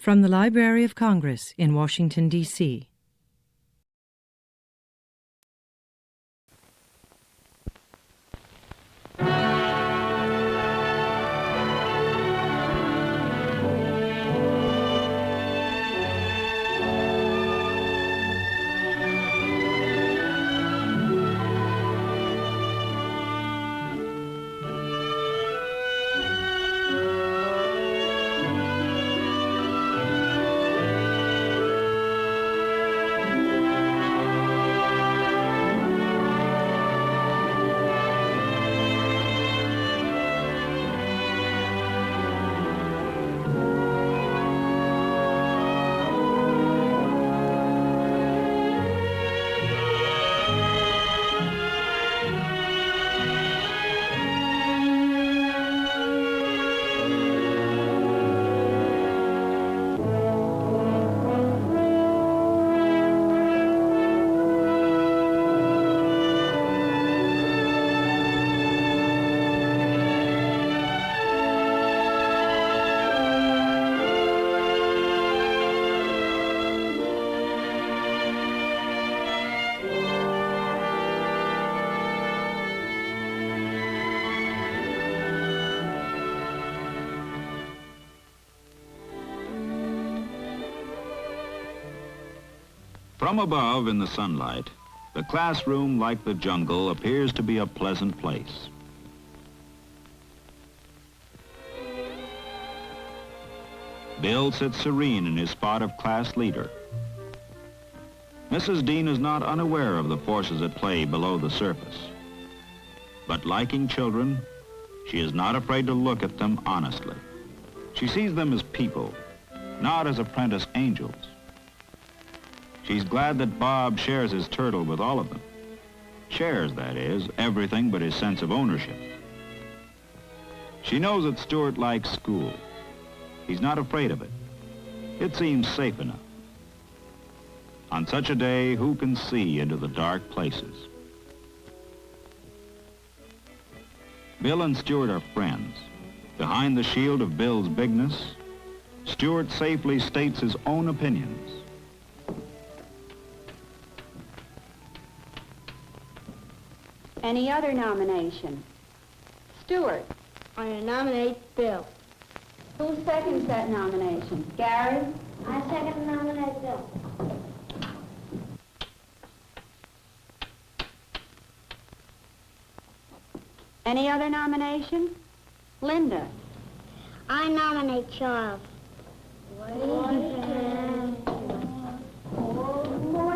From the Library of Congress in Washington, D.C. From above in the sunlight, the classroom, like the jungle, appears to be a pleasant place. Bill sits serene in his spot of class leader. Mrs. Dean is not unaware of the forces at play below the surface. But liking children, she is not afraid to look at them honestly. She sees them as people, not as apprentice angels. She's glad that Bob shares his turtle with all of them. Shares, that is, everything but his sense of ownership. She knows that Stuart likes school. He's not afraid of it. It seems safe enough. On such a day, who can see into the dark places? Bill and Stuart are friends. Behind the shield of Bill's bigness, Stuart safely states his own opinions. Any other nomination? Stuart. I nominate Bill. Who seconds that nomination? Gary? I second nominate Bill. Any other nomination? Linda. I nominate Charles.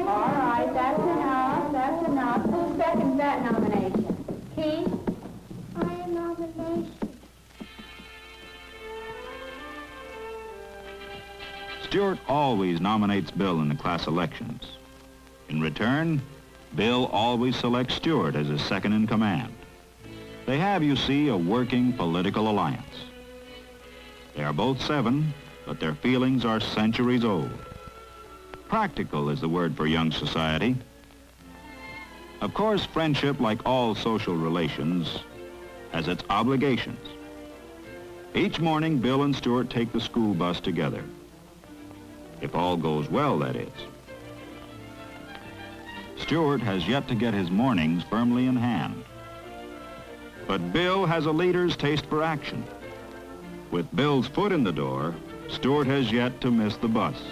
All right, that's enough, that's enough. Who seconds that nomination? Keith? I nominate. Stuart always nominates Bill in the class elections. In return, Bill always selects Stuart as his second in command. They have, you see, a working political alliance. They are both 7, but their feelings are centuries old. Practical is the word for young society. Of course, friendship, like all social relations, has its obligations. Each morning, Bill and Stuart take the school bus together. If all goes well, that is. Stuart has yet to get his mornings firmly in hand. But Bill has a leader's taste for action. With Bill's foot in the door, Stuart has yet to miss the bus.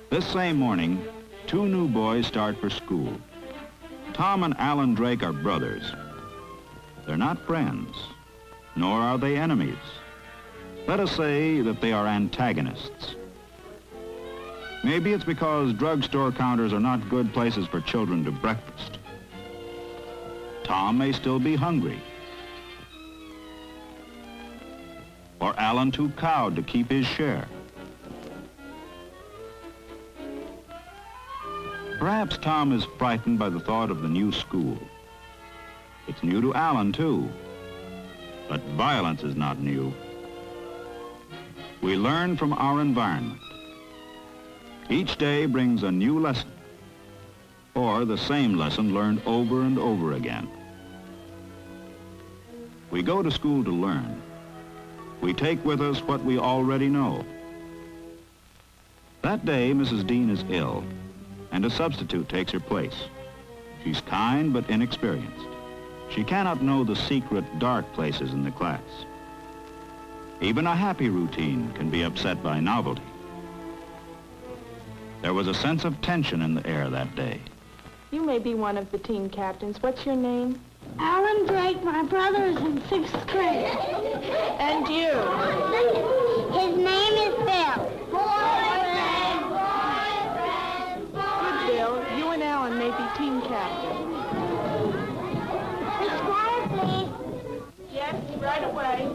This same morning, 2 new boys start for school. Tom and Alan Drake are brothers. They're not friends, nor are they enemies. Let us say that they are antagonists. Maybe it's because drugstore counters are not good places for children to breakfast. Tom may still be hungry. Or Alan too cowed to keep his share. Perhaps Tom is frightened by the thought of the new school. It's new to Alan, too. But violence is not new. We learn from our environment. Each day brings a new lesson, or the same lesson learned over and over again. We go to school to learn, We take with us what we already know. That day, Mrs. Dean is ill, and a substitute takes her place. She's kind but inexperienced. She cannot know the secret, dark places in the class. Even a happy routine can be upset by novelty. There was a sense of tension in the air that day. You may be one of the team captains. What's your name? Alan Drake, my brother is in 6th grade. And you? His name is Bill. Good, Bill. You and Alan may be team captains. Miss Squire, please. Yes, right away.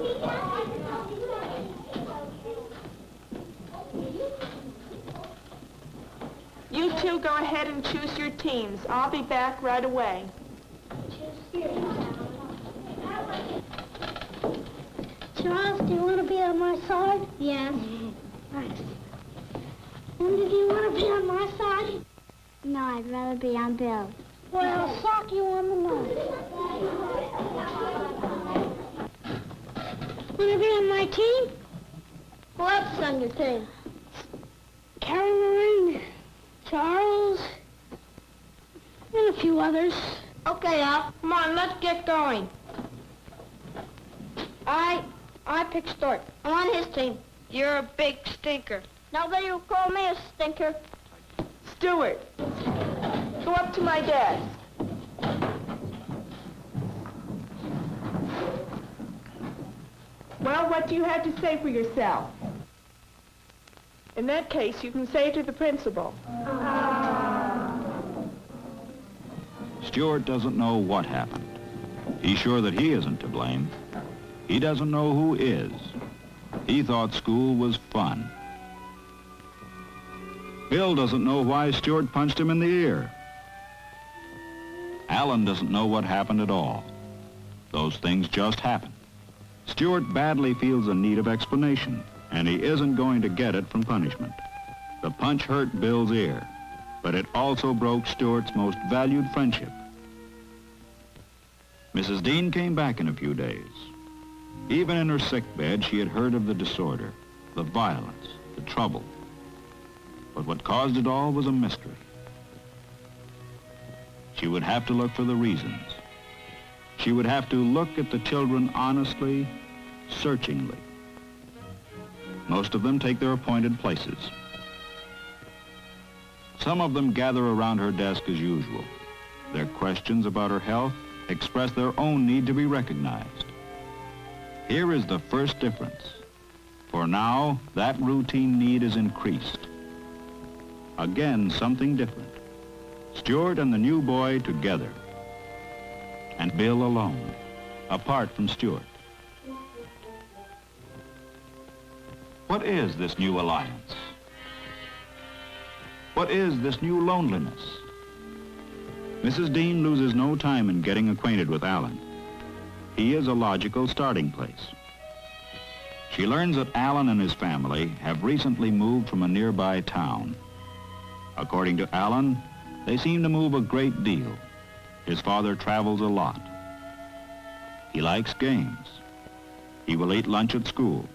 You two go ahead and choose your teams. I'll be back right away. Charles, do you want to be on my side? Yes. Nice. Linda, do you want to be on my side? No, I'd rather be on Bill's. Well, I'll sock you on the nose. Want to be on my team? Who else is on your team? Caroline, Charles, and a few others. Okay, Al. Come on, let's get going. I pick Stuart. I'm on his team. You're a big stinker. Nobody will call me a stinker. Stuart, go up to my desk. Well, what do you have to say for yourself? In that case, you can say it to the principal. Stuart doesn't know what happened. He's sure that he isn't to blame. He doesn't know who is. He thought school was fun. Bill doesn't know why Stuart punched him in the ear. Alan doesn't know what happened at all. Those things just happen. Stuart badly feels a need of explanation, and he isn't going to get it from punishment. The punch hurt Bill's ear, but it also broke Stuart's most valued friendship. Mrs. Dean came back in a few days. Even in her sick bed, she had heard of the disorder, the violence, the trouble. But what caused it all was a mystery. She would have to look for the reasons. She would have to look at the children honestly, searchingly. Most of them take their appointed places. Some of them gather around her desk as usual. Their questions about her health express their own need to be recognized. Here is the first difference. For now, that routine need is increased. Again, something different. Stuart and the new boy together. And Bill alone, apart from Stuart. What is this new alliance? What is this new loneliness? Mrs. Dean loses no time in getting acquainted with Alan. He is a logical starting place. She learns that Alan and his family have recently moved from a nearby town. According to Alan, they seem to move a great deal. His father travels a lot. He likes games. He will eat lunch at school.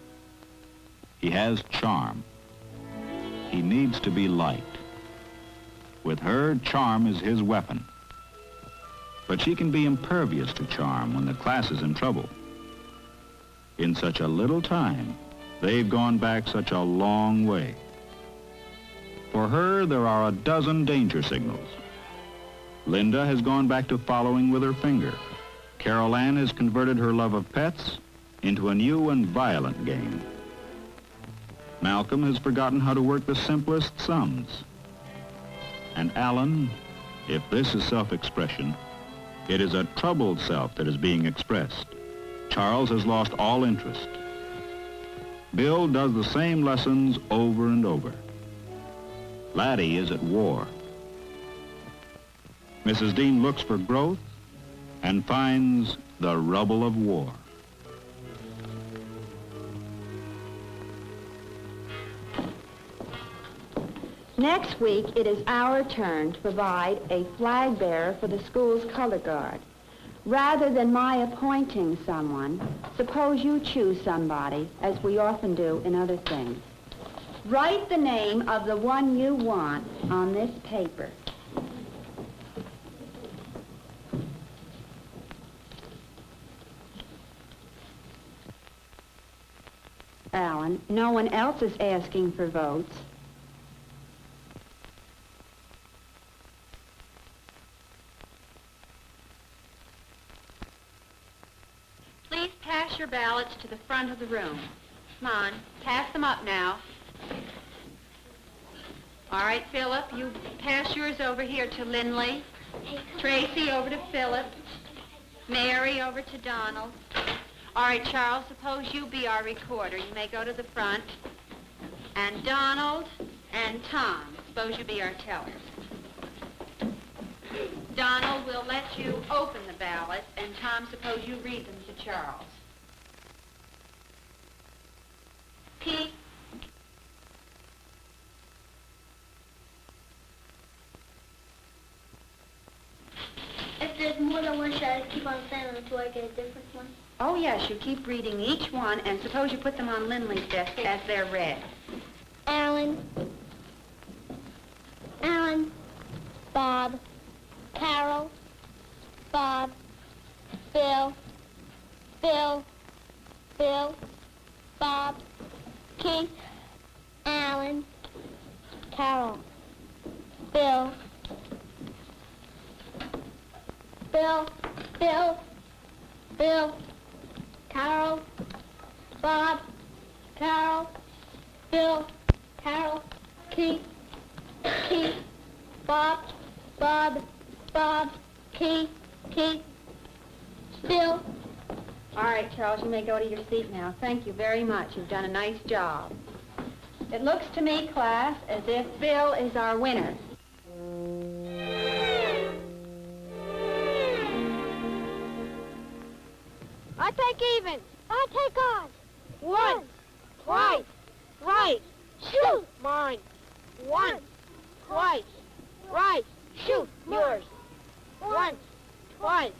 He has charm. He needs to be liked. With her, charm is his weapon. But she can be impervious to charm when the class is in trouble. In such a little time, they've gone back such a long way. For her, there are a dozen danger signals. Linda has gone back to following with her finger. Carol Ann has converted her love of pets into a new and violent game. Malcolm has forgotten how to work the simplest sums. And Alan, if this is self-expression, it is a troubled self that is being expressed. Charles has lost all interest. Bill does the same lessons over and over. Laddie is at war. Mrs. Dean looks for growth and finds the rubble of war. Next week, it is our turn to provide a flag bearer for the school's color guard. Rather than my appointing someone, suppose you choose somebody, as we often do in other things. Write the name of the one you want on this paper. Alan, no one else is asking for votes. Please pass your ballots to the front of the room. Come on, pass them up now. All right, Philip, you pass yours over here to Lindley. Tracy over to Philip. Mary over to Donald. All right, Charles, suppose you be our recorder. You may go to the front. And Donald and Tom, suppose you be our tellers. Donald, we'll let you open the ballots, and Tom, suppose you read them to Charles. Pete? If there's more than one, should I keep on saying them until I get a different one? Oh, yes, you keep reading each one, and suppose you put them on Lindley's desk as they're read. Alan. Alan. Bob. Carol. Bob. Bill. Bill. Bill. Bob. Keith. Alan. Carol. Bill. Bill. Bill. Bill. Carol. Bob. Carol. Bill. Carol. Keith. Keith. Bob. Bob. Bob. Keith. Keith. Bill. All right, Charles, you may go to your seat now. Thank you very much. You've done a nice job. It looks to me, class, as if Bill is our winner. I take even. I take odds. One. Twice. Right. Shoot. Mine. Once. Twice. Right. Shoot. Yours. Once. Twice.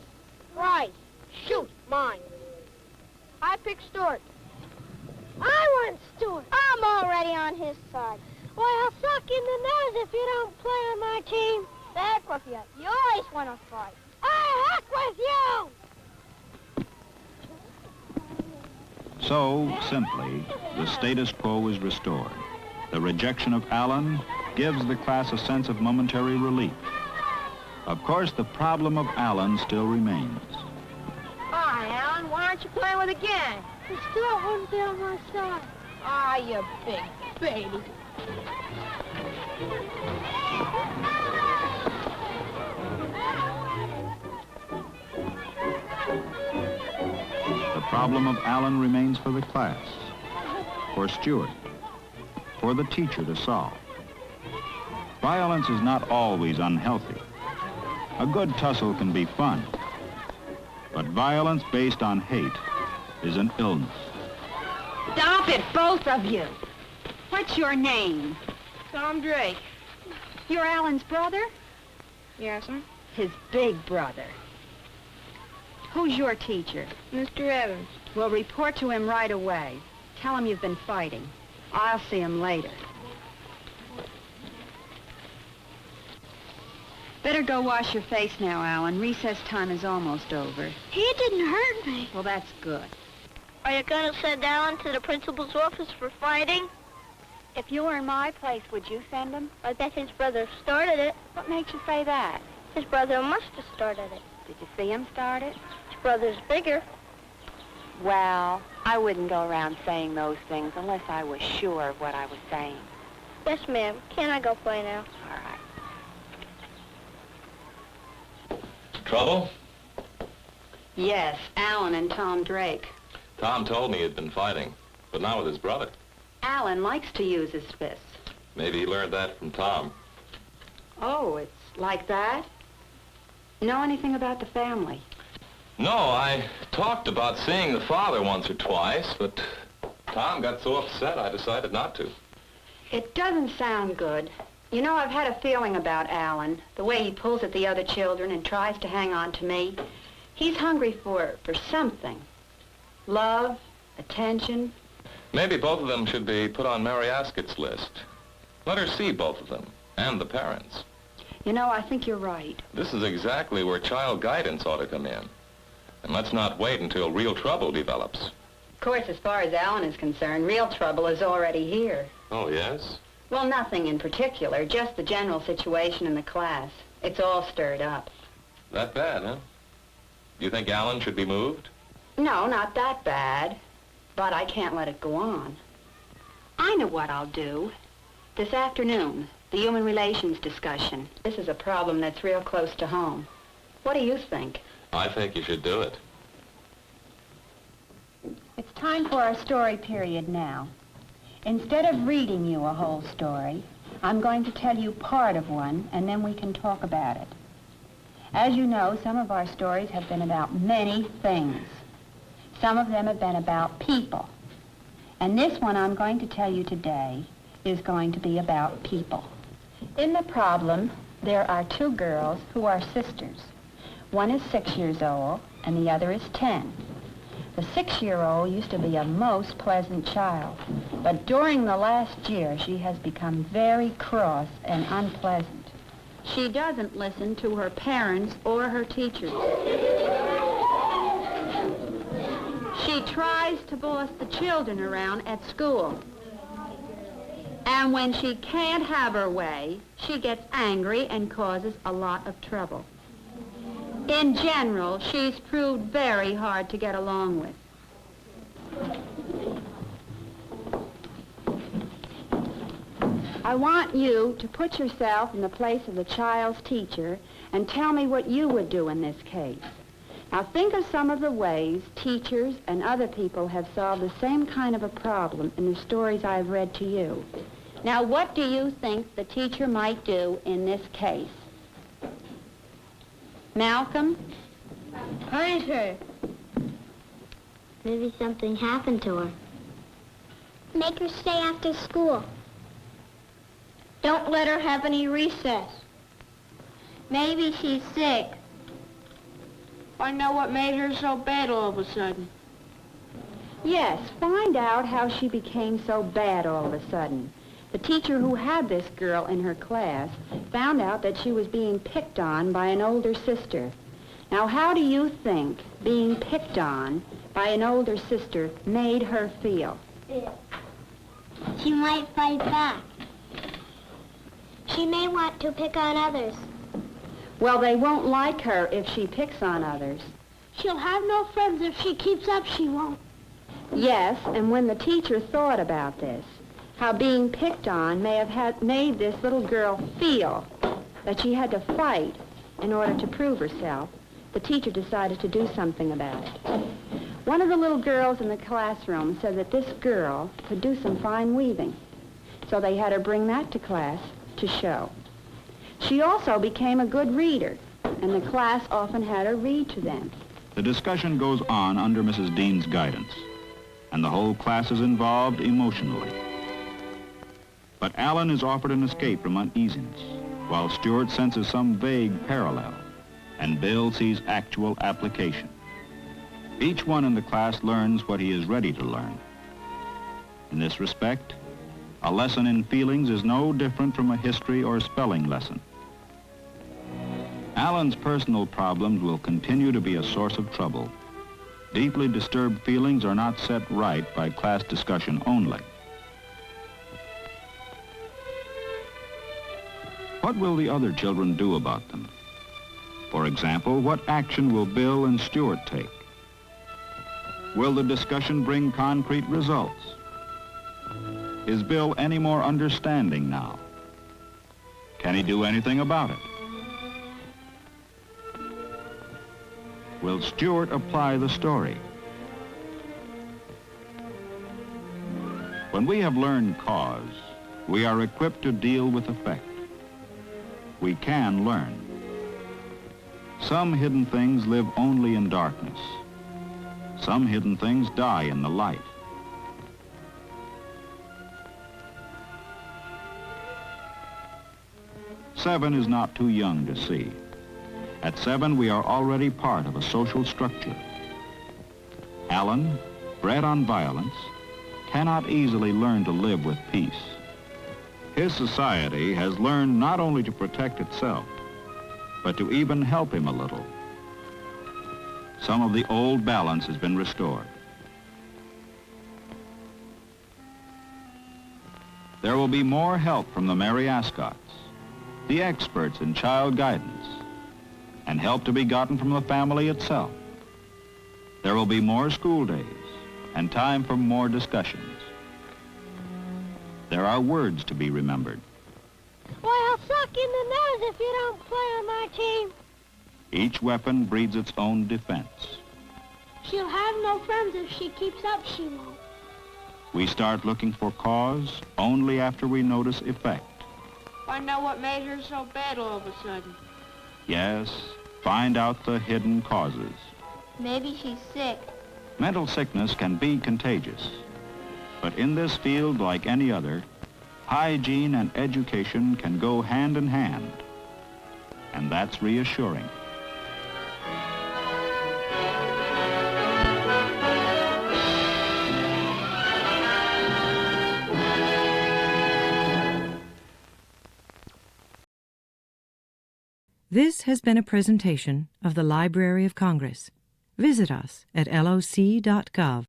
Right. Shoot. Mine. I pick Stuart. I want Stuart. I'm already on his side. Well, I'll suck in the nose if you don't play on my team. Heck with you. You always want to fight. I heck with you! So, simply, the status quo is restored. The rejection of Alan gives the class a sense of momentary relief. Of course, the problem of Alan still remains. Hi, Alan. Why aren't you playing with again? The Stuart wouldn't be on my side. Ah, you big baby. The problem of Alan remains for the class, for Stuart, for the teacher to solve. Violence is not always unhealthy. A good tussle can be fun, but violence based on hate is an illness. Stop it, both of you. What's your name? Tom Drake. You're Alan's brother? Yes, sir. His big brother. Who's your teacher? Mr. Evans. We'll report to him right away. Tell him you've been fighting. I'll see him later. Better go wash your face now, Alan. Recess time is almost over. He didn't hurt me. Well, that's good. Are you going to send Alan to the principal's office for fighting? If you were in my place, would you send him? I bet his brother started it. What makes you say that? His brother must have started it. Did you see him start it? His brother's bigger. Well, I wouldn't go around saying those things unless I was sure of what I was saying. Yes, ma'am. Can I go play now? All right. Trouble? Yes, Alan and Tom Drake. Tom told me he'd been fighting, but not with his brother. Alan likes to use his fists. Maybe he learned that from Tom. Oh, it's like that? Know anything about the family? No, I talked about seeing the father once or twice, but Tom got so upset I decided not to. It doesn't sound good. You know, I've had a feeling about Alan, the way he pulls at the other children and tries to hang on to me. He's hungry for something. Love, attention. Maybe both of them should be put on Mary Askett's list. Let her see both of them, and the parents. You know, I think you're right. This is exactly where child guidance ought to come in. And let's not wait until real trouble develops. Of course, as far as Alan is concerned, real trouble is already here. Oh, yes? Well, nothing in particular, just the general situation in the class. It's all stirred up. That bad, huh? You think Alan should be moved? No, not that bad. But I can't let it go on. I know what I'll do. This afternoon, the human relations discussion. This is a problem that's real close to home. What do you think? I think you should do it. It's time for our story period now. Instead of reading you a whole story, I'm going to tell you part of one, and then we can talk about it. As you know, some of our stories have been about many things. Some of them have been about people. And this one I'm going to tell you today is going to be about people. In the problem, there are two girls who are sisters. One is 6 years old, and the other is 10. The 6-year-old used to be a most pleasant child, but during the last year, she has become very cross and unpleasant. She doesn't listen to her parents or her teachers. She tries to boss the children around at school. And when she can't have her way, she gets angry and causes a lot of trouble. In general, she's proved very hard to get along with. I want you to put yourself in the place of the child's teacher and tell me what you would do in this case. Now think of some of the ways teachers and other people have solved the same kind of a problem in the stories I've read to you. Now what do you think the teacher might do in this case? Malcolm? Punish her. Maybe something happened to her. Make her stay after school. Don't let her have any recess. Maybe she's sick. Find out what made her so bad all of a sudden. Yes, find out how she became so bad all of a sudden. The teacher who had this girl in her class found out that she was being picked on by an older sister. Now, how do you think being picked on by an older sister made her feel? She might fight back. She may want to pick on others. Well, they won't like her if she picks on others. She'll have no friends if she keeps up, she won't. Yes, and when the teacher thought about this, how being picked on may have made this little girl feel that she had to fight in order to prove herself, the teacher decided to do something about it. One of the little girls in the classroom said that this girl could do some fine weaving, so they had her bring that to class to show. She also became a good reader, and the class often had her read to them. The discussion goes on under Mrs. Dean's guidance, and the whole class is involved emotionally. But Alan is offered an escape from uneasiness, while Stuart senses some vague parallel, and Bill sees actual application. Each one in the class learns what he is ready to learn. In this respect, a lesson in feelings is no different from a history or spelling lesson. Alan's personal problems will continue to be a source of trouble. Deeply disturbed feelings are not set right by class discussion only. What will the other children do about them? For example, what action will Bill and Stuart take? Will the discussion bring concrete results? Is Bill any more understanding now? Can he do anything about it? Will Stuart apply the story? When we have learned cause, we are equipped to deal with effect. We can learn. Some hidden things live only in darkness. Some hidden things die in the light. Seven is not too young to see. At 7, we are already part of a social structure. Alan, bred on violence, cannot easily learn to live with peace. His society has learned not only to protect itself, but to even help him a little. Some of the old balance has been restored. There will be more help from the Mary Ascotts, the experts in child guidance, and help to be gotten from the family itself. There will be more school days and time for more discussions. There are words to be remembered. Well, I'll suck in the nose if you don't play on my team. Each weapon breeds its own defense. She'll have no friends if she keeps up, she won't. We start looking for cause only after we notice effect. I know what made her so bad all of a sudden. Yes, find out the hidden causes. Maybe she's sick. Mental sickness can be contagious. But in this field, like any other, hygiene and education can go hand in hand. And that's reassuring. This has been a presentation of the Library of Congress. Visit us at loc.gov.